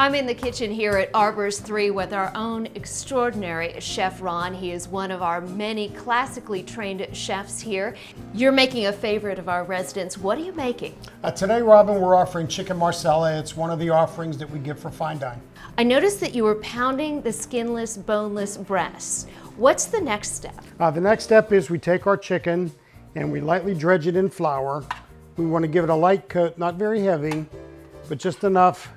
I'm in the kitchen here at Arbors 3 with our own extraordinary Chef Ron. He is one of our many classically trained chefs here. You're making a favorite of our residents. What are you making? Today, Robin, we're offering chicken marsala. It's one of the offerings that we give for fine dining. I noticed that you were pounding the skinless, boneless breasts. What's the next step? The next step is we take our chicken and we lightly dredge it in flour. We want to give it a light coat, not very heavy, but just enough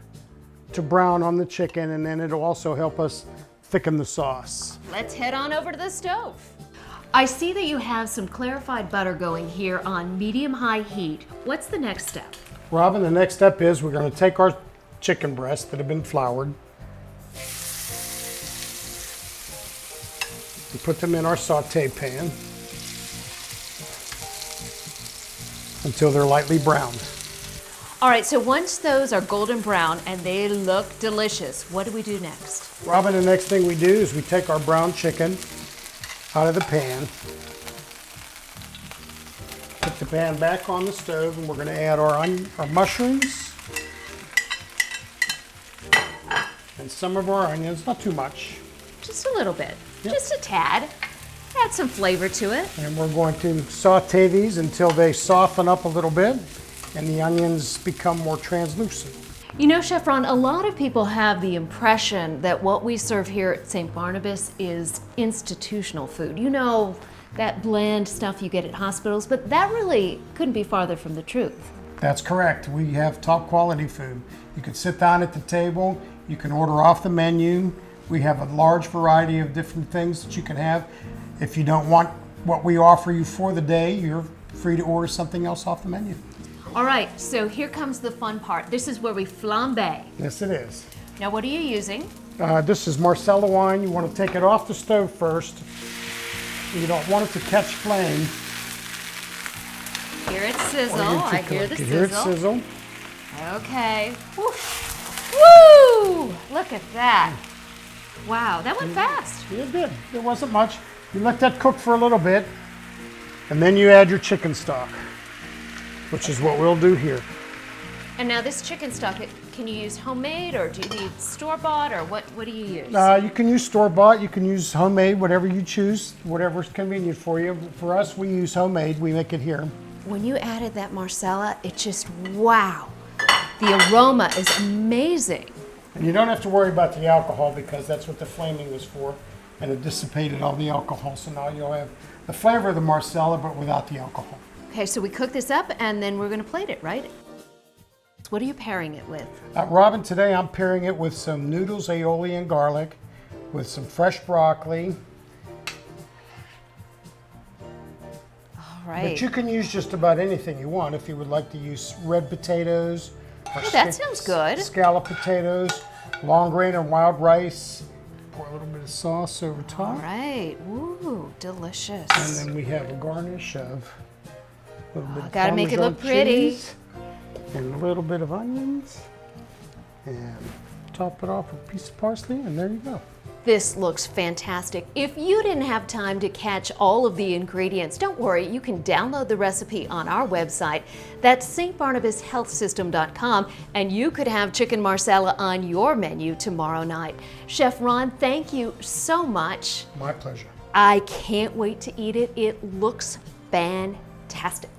to brown on the chicken, and then it'll also help us thicken the sauce. Let's head on over to the stove. I see that you have some clarified butter going here on medium-high heat. What's the next step? Robin, the next step is we're going to take our chicken breasts that have been floured and put them in our saute pan until they're lightly browned. All right, so once those are golden brown and they look delicious, what do we do next? Robin, the next thing we do is we take our brown chicken out of the pan, put the pan back on the stove, and we're going to add our mushrooms and some of our onions, not too much. Just a little bit, Yep. Just a tad. Add some flavor to it. And we're going to saute these until they soften up a little bit and the onions become more translucent. You know, Chef Ron, a lot of people have the impression that what we serve here at StBarnabas is institutional food. You know, that bland stuff you get at hospitals, but that really couldn't be farther from the truth. That's correct. We have top quality food. You can sit down at the table, you can order off the menu. We have a large variety of different things that you can have. If you don't want what we offer you for the day, you're free to order something else off the menu. All right, so here comes the fun part. This is where we flambe. Yes, it is. Now, what are you using? This is Marsala wine. You want to take it off the stove first. You don't want it to catch flame. Hear it sizzle. I hear the You hear it sizzle. sizzle. Okay. Woo! Woo! Look at that. Wow, that went fast. It did. There wasn't much. You let that cook for a little bit, and then you add your chicken stock, which is what we'll do here. And now this chicken stock, can you use homemade or do you need store-bought or what do you use? You can use store-bought, you can use homemade, whatever you choose, whatever's convenient for you. For us, we use homemade, we make it here. When you added that marsala, it just, wow. The aroma is amazing. And you don't have to worry about the alcohol because that's what the flaming was for, and it dissipated all the alcohol. So now you'll have the flavor of the marsala, but without the alcohol. Okay, so we cook this up and then we're gonna plate it, right? What are you pairing it with? Robin, today I'm pairing it with some noodles, aioli, and garlic, with some fresh broccoli. All right. But you can use just about anything you want. If you would like to use red potatoes, or that sounds good. Scallop potatoes, long grain and wild rice. Pour a little bit of sauce over top. All right, ooh, delicious. And then we have a garnish of a little bit of gotta make it Parmesan look pretty. cheese and a little bit of onions, and top it off with a piece of parsley, and there you go. This looks fantastic. If you didn't have time to catch all of the ingredients, don't worry, you can download the recipe on our website. That's StBarnabasHealthSystem.com, and you could have chicken marsala on your menu tomorrow night. Chef Ron, thank you so much. My pleasure. I can't wait to eat it. It looks fantastic.